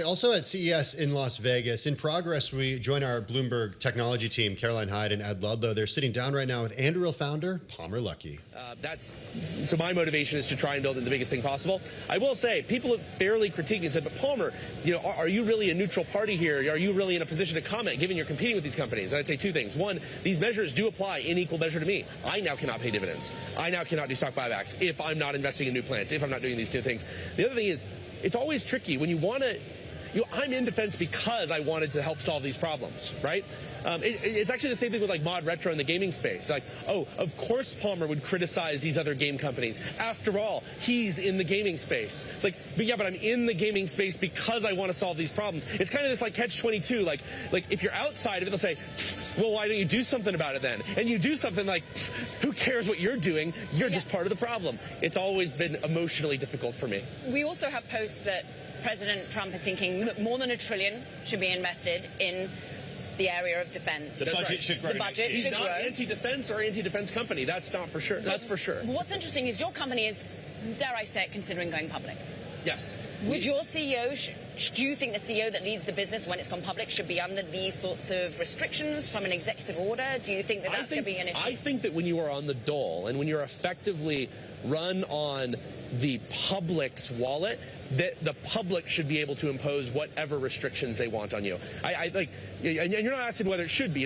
Also at CES in Las Vegas, in progress, we join our Bloomberg Technology team, Caroline Hyde and Ed Ludlow. They're sitting down right now with Anduril founder Palmer Luckey. So my motivation is to try and build the biggest thing possible. I will say, people have fairly critiqued and said, but Palmer, are you really a neutral party here? Are you really in a position to comment, given you're competing with these companies? And I'd say two things. One, these measures do apply in equal measure to me. I now cannot pay dividends. I now cannot do stock buybacks if I'm not investing in new plants, if I'm not doing these new things. The other thing is, it's always tricky when you want to. I'm in defense because I wanted to help solve these problems, right? It's actually the same thing with like ModRetro in the gaming space. Like, oh, of course Palmer would criticize these other game companies. After all, he's in the gaming space. It's like, but yeah, but I'm in the gaming space because I want to solve these problems. It's kind of this like catch-22. Like if you're outside of it, they'll say, well, why don't you do something about it then? And you do something like, who cares what you're doing? You're just part of the problem. It's always been emotionally difficult for me. We also have posts that President Trump is thinking more than $1 trillion should be invested in the area of defense. The budget should grow. The budget He's should not grow. Anti-defense or anti-defense company. That's not for sure. That's for sure. What's interesting is your company is, dare I say it, considering going public. Yes. Would your CEO, do you think the CEO that leads the business when it's gone public should be under these sorts of restrictions from an executive order? Do you think that that's going to be an issue? I think that when you are on the dole and when you're effectively run on the public's wallet, that the public should be able to impose whatever restrictions they want on you. And you're not asking whether it should be,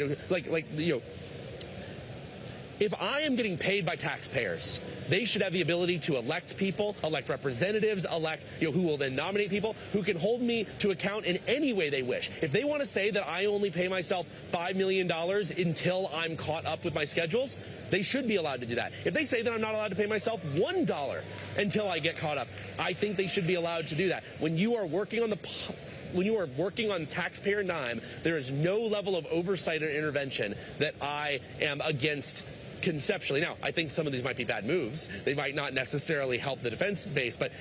if I am getting paid by taxpayers, they should have the ability to elect people, elect representatives, elect, who will then nominate people who can hold me to account in any way they wish. If they want to say that I only pay myself $5 million until I'm caught up with my schedules, they should be allowed to do that. If they say that I'm not allowed to pay myself $1 until I get caught up, I think they should be allowed to do that. When you are working on taxpayer dime, there is no level of oversight or intervention that I am against conceptually. Now, I think some of these might be bad moves. They might not necessarily help the defense base, but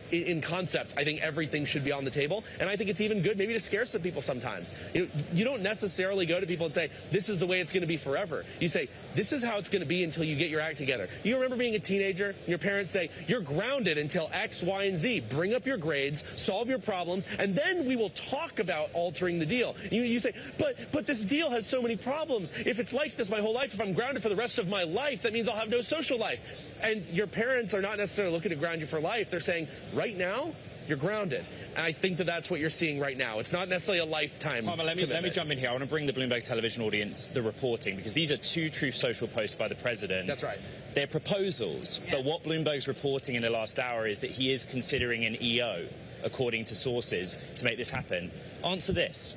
in concept, I think everything should be on the table. And I think it's even good maybe to scare some people sometimes. You don't necessarily go to people and say, this is the way it's going to be forever. You say, this is how it's going to be until you get your act together. You remember being a teenager and your parents say, you're grounded until X, Y, and Z. Bring up your grades, solve your problems, and then we will talk about altering the deal. You say, but this deal has so many problems. If it's like this my whole life, if I'm grounded for the rest of my life, that means I'll have no social life. And your parents are not necessarily looking to ground you for life. They're saying, right now, you're grounded. And I think that that's what you're seeing right now. It's not necessarily a lifetime Palmer, let me jump in here. I want to bring the Bloomberg television audience the reporting, because these are two Truth Social posts by the president. That's right. They're proposals, but what Bloomberg's reporting in the last hour is that he is considering an EO, according to sources, to make this happen. Answer this.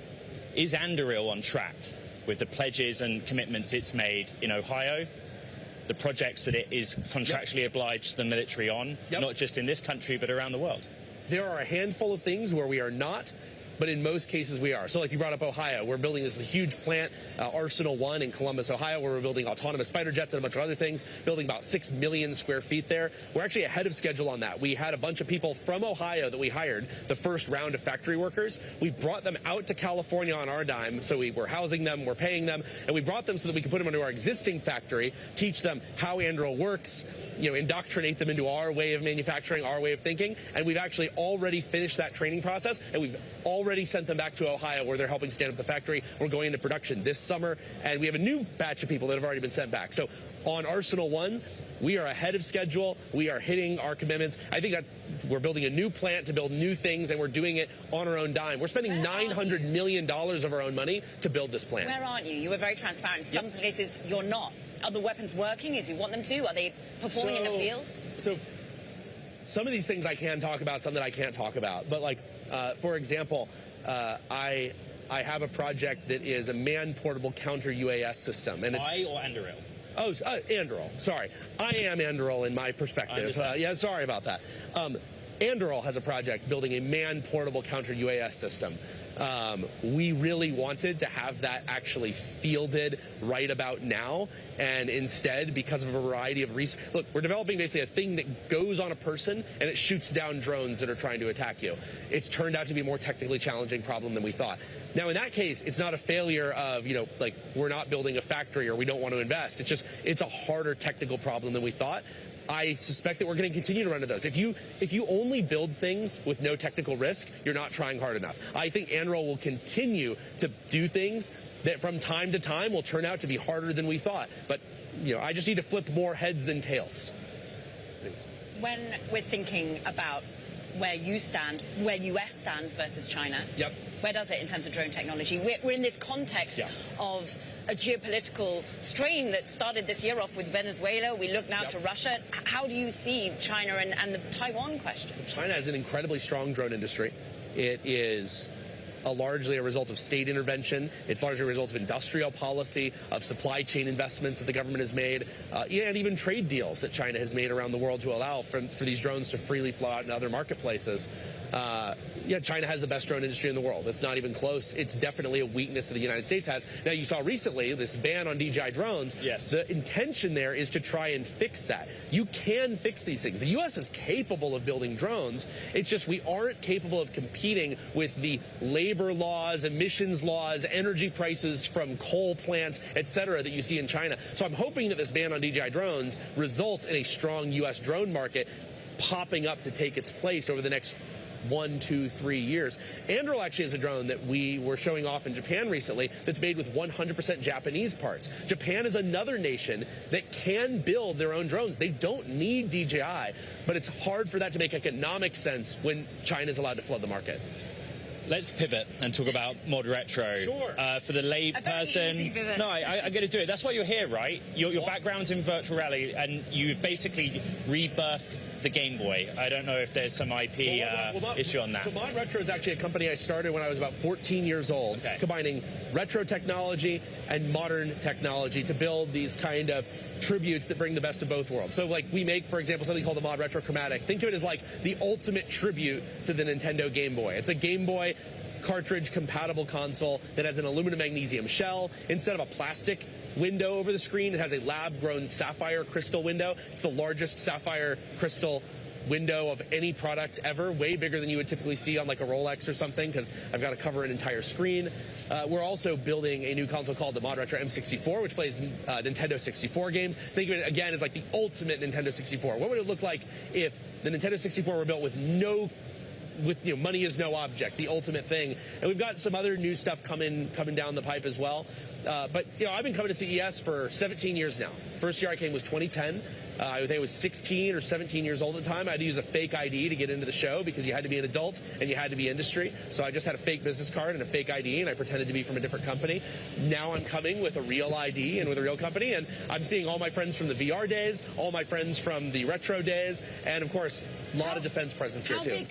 Is Anduril on track with the pledges and commitments it's made in Ohio, the projects that it is contractually obliged the military on, not just in this country, but around the world? There are a handful of things where we are not, but in most cases we are. So like you brought up Ohio, we're building this huge plant, Arsenal 1 in Columbus, Ohio, where we're building autonomous fighter jets and a bunch of other things, building about 6 million square feet there. We're actually ahead of schedule on that. We had a bunch of people from Ohio that we hired, the first round of factory workers. We brought them out to California on our dime, so we were housing them, we're paying them, and we brought them so that we could put them into our existing factory, teach them how Anduril works, indoctrinate them into our way of manufacturing, our way of thinking, and we've actually already finished that training process, and we've already sent them back to Ohio where they're helping stand up the factory. We're going into production this summer, and we have a new batch of people that have already been sent back. So on Arsenal 1, we are ahead of schedule. We are hitting our commitments. I think that we're building a new plant to build new things, and we're doing it on our own dime. We're spending $900 million of our own money to build this plant. Where aren't you? You were very transparent. Some places you're not. Are the weapons working as you want them to? Are they performing in the field? So some of these things I can talk about, some that I can't talk about. But like, for example, I have a project that is a man-portable counter-UAS system. And it's I or Anduril? Oh, Anduril. Sorry. I am Anduril in my perspective. Yeah, sorry about that. Anduril has a project building a man-portable counter-UAS system. We really wanted to have that actually fielded right about now, and instead, because of a variety of reasons, look, we're developing basically a thing that goes on a person and it shoots down drones that are trying to attack you. It's turned out to be a more technically challenging problem than we thought. Now, in that case, it's not a failure of, like, we're not building a factory or we don't want to invest. It's just, it's a harder technical problem than we thought. I suspect that we're going to continue to run into those. If you only build things with no technical risk, you're not trying hard enough. I think Anduril will continue to do things that from time to time will turn out to be harder than we thought. But I just need to flip more heads than tails. Please. When we're thinking about where you stand, where US stands versus China, yep. Where does it in terms of drone technology? We're in this context of a geopolitical strain that started this year off with Venezuela. We look now to Russia. How do you see China and the Taiwan question? China has an incredibly strong drone industry. It is largely a result of state intervention. It's largely a result of industrial policy, of supply chain investments that the government has made, and even trade deals that China has made around the world to allow for these drones to freely flow out into other marketplaces. China has the best drone industry in the world. It's not even close. It's definitely a weakness that the United States has. Now, you saw recently this ban on DJI drones. Yes. The intention there is to try and fix that. You can fix these things. The U.S. is capable of building drones. It's just we aren't capable of competing with the labor laws, emissions laws, energy prices from coal plants, et cetera, that you see in China. So I'm hoping that this ban on DJI drones results in a strong U.S. drone market popping up to take its place over the next 1, 2, 3 years. Anduril actually has a drone that we were showing off in Japan recently that's made with 100% Japanese parts. Japan is another nation that can build their own drones. They don't need DJI, but it's hard for that to make economic sense when China's allowed to flood the market. Let's pivot and talk about ModRetro. Sure. For the lay person. No, I'm going to do it. That's why you're here, right? Your background's in virtual reality, and you've basically rebirthed the Game Boy. I don't know if there's some IP issue on that. So ModRetro is actually a company I started when I was about 14 years old, combining retro technology and modern technology to build these kind of tributes that bring the best of both worlds. So like we make, for example, something called the ModRetro Chromatic. Think of it as like the ultimate tribute to the Nintendo Game Boy. It's a Game Boy cartridge compatible console that has an aluminum magnesium shell. Instead of a plastic window over the screen, it has a lab-grown sapphire crystal window. It's the largest sapphire crystal window of any product ever, way bigger than you would typically see on like a Rolex or something, because I've got to cover an entire screen. We're also building a new console called the ModRetro M64, which plays Nintendo 64 games. Think of it again as like the ultimate Nintendo 64. What would it look like if the Nintendo 64 were built with money is no object, the ultimate thing? And we've got some other new stuff coming down the pipe as well. But I've been coming to CES for 17 years now. First year I came was 2010. I think I was 16 or 17 years old at the time. I had to use a fake ID to get into the show because you had to be an adult and you had to be industry. So I just had a fake business card and a fake ID, and I pretended to be from a different company. Now I'm coming with a real ID and with a real company, and I'm seeing all my friends from the VR days, all my friends from the retro days, and of course, a lot of defense presence here too.